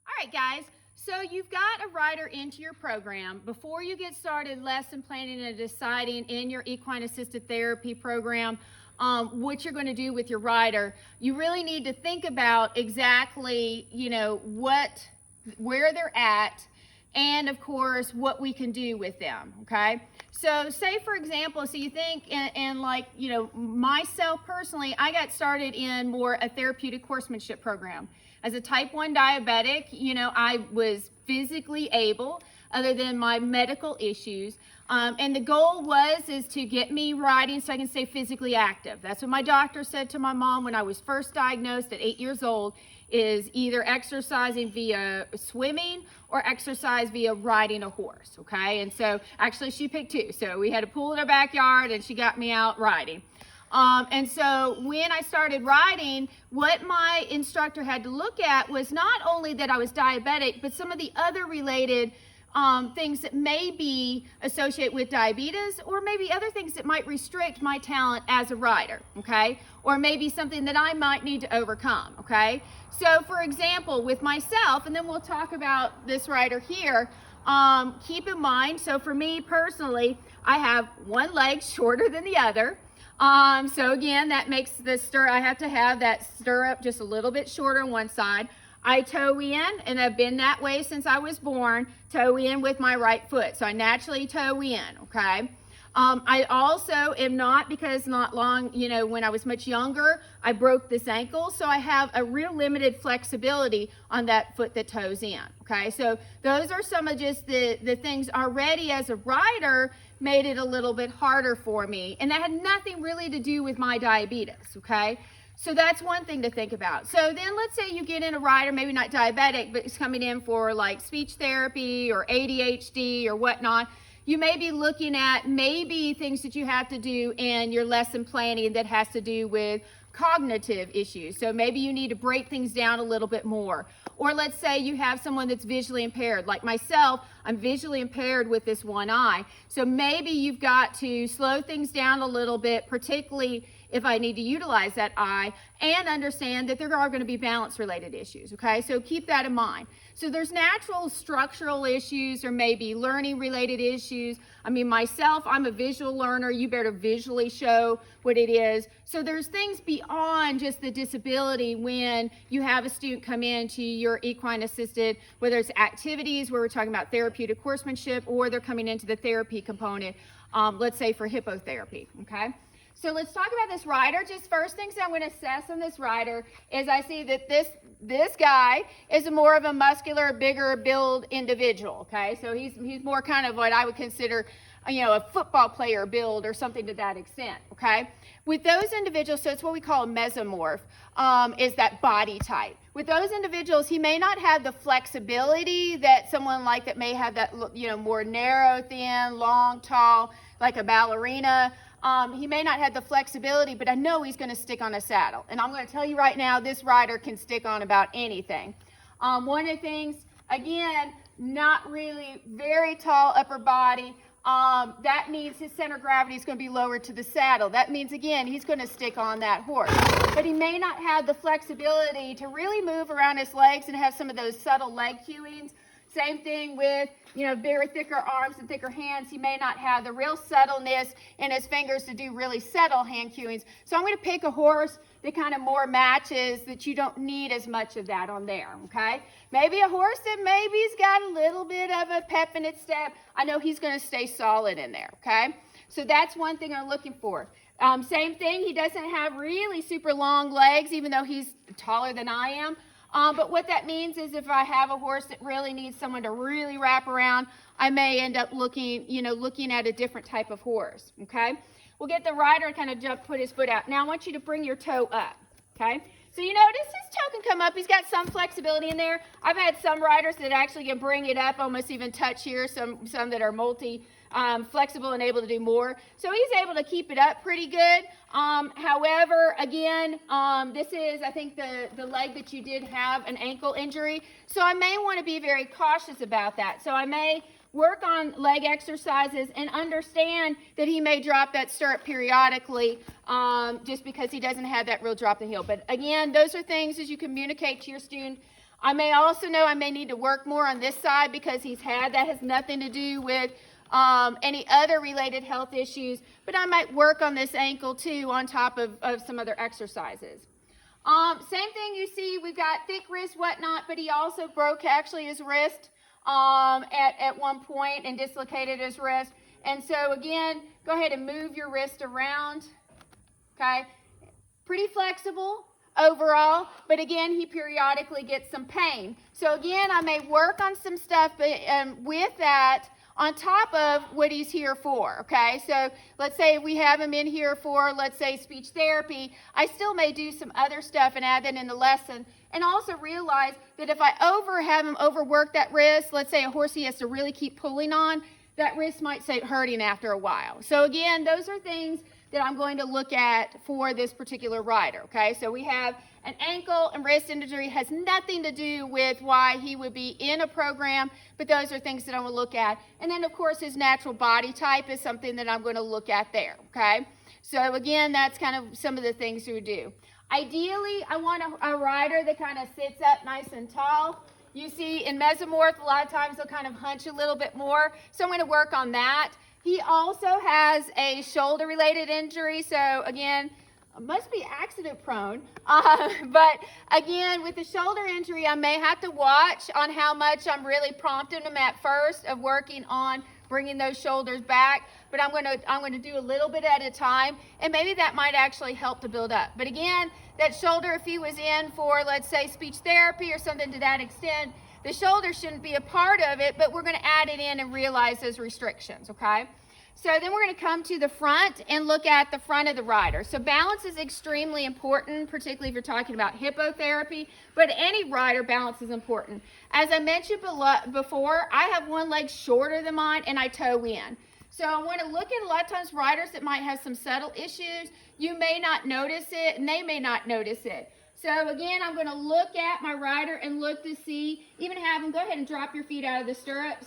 All right, guys, so you've got a rider into your program. Before you get started lesson planning and deciding in your equine assisted therapy program what you're going to do with your rider, you really need to think about exactly, where they're at, and of course what we can do with them. Okay, so say for example, so you think and like myself personally, I got started in more a therapeutic horsemanship program. As a type 1 diabetic, I was physically able, other than my medical issues, and the goal is to get me riding so I can stay physically active. That's what my doctor said to my mom when I was first diagnosed at 8 years old, is either exercising via swimming or exercise via riding a horse, okay? And so actually she picked two. So we had a pool in our backyard and she got me out riding. And so when I started riding, what my instructor had to look at was not only that I was diabetic, but some of the other related things that may be associated with diabetes, or maybe other things that might restrict my talent as a rider, okay? Or maybe something that I might need to overcome, okay? So for example, with myself, and then we'll talk about this rider here, keep in mind, so for me personally, I have one leg shorter than the other. So again, that makes the stirrup, I have to have that stirrup just a little bit shorter on one side. I toe in, and I've been that way since I was born, toe in with my right foot. So I naturally toe in, okay? I also am not, because not long, when I was much younger, I broke this ankle. So I have a real limited flexibility on that foot that toes in, okay? So those are some of just the things already as a rider made it a little bit harder for me. And that had nothing really to do with my diabetes, okay? So that's one thing to think about. So then let's say you get in a rider, maybe not diabetic, but it's coming in for like speech therapy or ADHD or whatnot. You may be looking at maybe things that you have to do in your lesson planning that has to do with cognitive issues. So maybe you need to break things down a little bit more. Or let's say you have someone that's visually impaired. Like myself, I'm visually impaired with this one eye. So maybe you've got to slow things down a little bit, particularly if I need to utilize that eye, and understand that there are going to be balance related issues, okay? So keep that in mind. So there's natural structural issues, or maybe learning related issues. I mean, myself, I'm a visual learner. You better visually show what it is. So there's things beyond just the disability when you have a student come into your equine assisted, whether it's activities where we're talking about therapeutic horsemanship, or they're coming into the therapy component, let's say for hippotherapy, okay? So let's talk about this rider. Just first things I'm going to assess on this rider is I see that this guy is more of a muscular, bigger build individual, okay? So he's more kind of what I would consider, a football player build or something to that extent, okay? With those individuals, so it's what we call a mesomorph, is that body type. With those individuals, he may not have the flexibility that someone like that may have that, more narrow, thin, long, tall, like a ballerina. He may not have the flexibility, but I know he's going to stick on a saddle. And I'm going to tell you right now, this rider can stick on about anything. One of the things, again, not really very tall upper body. That means his center of gravity is going to be lower to the saddle. That means, again, he's going to stick on that horse. But he may not have the flexibility to really move around his legs and have some of those subtle leg cueings. Same thing with, very thicker arms and thicker hands. He may not have the real subtleness in his fingers to do really subtle hand cueings. So I'm going to pick a horse that kind of more matches, that you don't need as much of that on there, okay? Maybe a horse that maybe's got a little bit of a pep in its step. I know he's going to stay solid in there, okay? So that's one thing I'm looking for. Same thing, he doesn't have really super long legs, even though he's taller than I am. But what that means is if I have a horse that really needs someone to really wrap around, I may end up looking at a different type of horse, okay? We'll get the rider and kind of put his foot out. Now I want you to bring your toe up, okay? So you notice his toe can come up. He's got some flexibility in there. I've had some riders that actually can bring it up, almost even touch here, some that are flexible and able to do more. So he's able to keep it up pretty good. However, again, this is, I think, the leg that you did have an ankle injury. So I may want to be very cautious about that. So I may work on leg exercises and understand that he may drop that stirrup periodically just because he doesn't have that real drop the heel. But again, those are things as you communicate to your student I may also know I may need to work more on this side because that has nothing to do with any other related health issues, but I might work on this ankle too on top of some other exercises. Same thing you see, we've got thick wrist, whatnot, but he also broke actually his wrist at one point and dislocated his wrist. And so again, go ahead and move your wrist around, okay? Pretty flexible overall, but again, he periodically gets some pain. So again, I may work on some stuff but, with that on top of what he's here for, okay? So let's say we have him in here for, let's say, speech therapy. I still may do some other stuff and add that in the lesson, and also realize that if I have him overwork that wrist, let's say a horse he has to really keep pulling on, that wrist might start hurting after a while. So again, those are things that I'm going to look at for this particular rider, okay? So we have an ankle and wrist injury, has nothing to do with why he would be in a program, but those are things that I'm going to look at. And then, of course, his natural body type is something that I'm going to look at there, okay? So again, that's kind of some of the things you do. Ideally, I want a rider that kind of sits up nice and tall. You see in mesomorph, a lot of times they'll kind of hunch a little bit more, so I'm going to work on that. He also has a shoulder-related injury, so again, must be accident prone. But again, with the shoulder injury, I may have to watch on how much I'm really prompting him at first of working on bringing those shoulders back. But I'm going to do a little bit at a time, and maybe that might actually help to build up. But again, that shoulder, if he was in for, let's say, speech therapy or something to that extent, the shoulder shouldn't be a part of it, but we're going to add it in and realize those restrictions, okay? So then we're going to come to the front and look at the front of the rider. So balance is extremely important, particularly if you're talking about hippotherapy, but any rider, balance is important. As I mentioned before, I have one leg shorter than mine and I toe in. So I want to look at a lot of times riders that might have some subtle issues. You may not notice it and they may not notice it. So again, I'm going to look at my rider and look to see, even have them go ahead and drop your feet out of the stirrups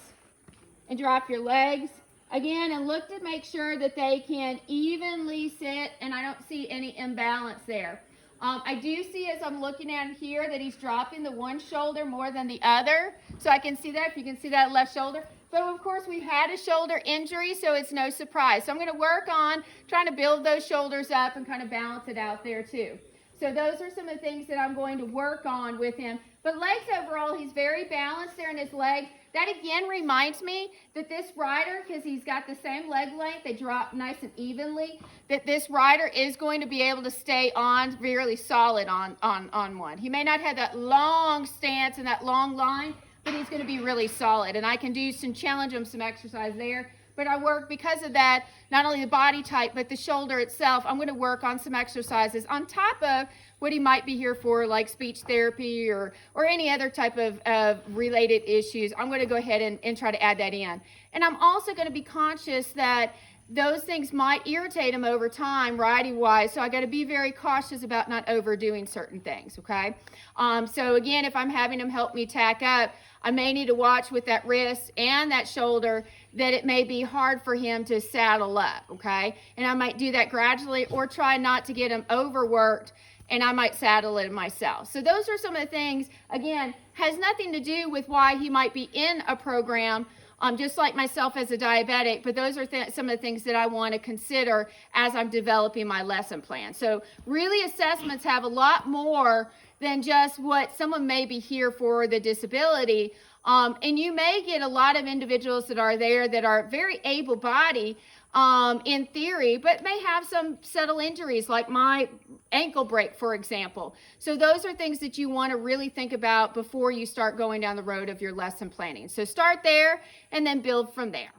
and drop your legs. Again, and look to make sure that they can evenly sit, and I don't see any imbalance there. I do see as I'm looking at him here that he's dropping the one shoulder more than the other. So I can see that, if you can see that left shoulder. But of course, we've had a shoulder injury, so it's no surprise. So I'm going to work on trying to build those shoulders up and kind of balance it out there too. So those are some of the things that I'm going to work on with him. But legs overall, he's very balanced there in his legs. That again reminds me that this rider, because he's got the same leg length, they drop nice and evenly, that this rider is going to be able to stay on really solid on one. He may not have that long stance and that long line, but he's going to be really solid. And I can do challenge him some exercise there. But I work, because of that, not only the body type, but the shoulder itself. I'm going to work on some exercises on top of what he might be here for, like speech therapy or any other type of related issues. I'm going to go ahead and try to add that in. And I'm also going to be conscious that those things might irritate him over time, riding-wise, so I got to be very cautious about not overdoing certain things, okay? So again, if I'm having him help me tack up, I may need to watch with that wrist and that shoulder that it may be hard for him to saddle up, okay? And I might do that gradually or try not to get him overworked, and I might saddle it myself. So those are some of the things, again, has nothing to do with why he might be in a program, just like myself as a diabetic, but those are some of the things that I want to consider as I'm developing my lesson plan. So really, assessments have a lot more than just what someone may be here for, the disability. And you may get a lot of individuals that are there that are very able-bodied in theory, but may have some subtle injuries like my ankle break, for example. So those are things that you want to really think about before you start going down the road of your lesson planning. So start there and then build from there.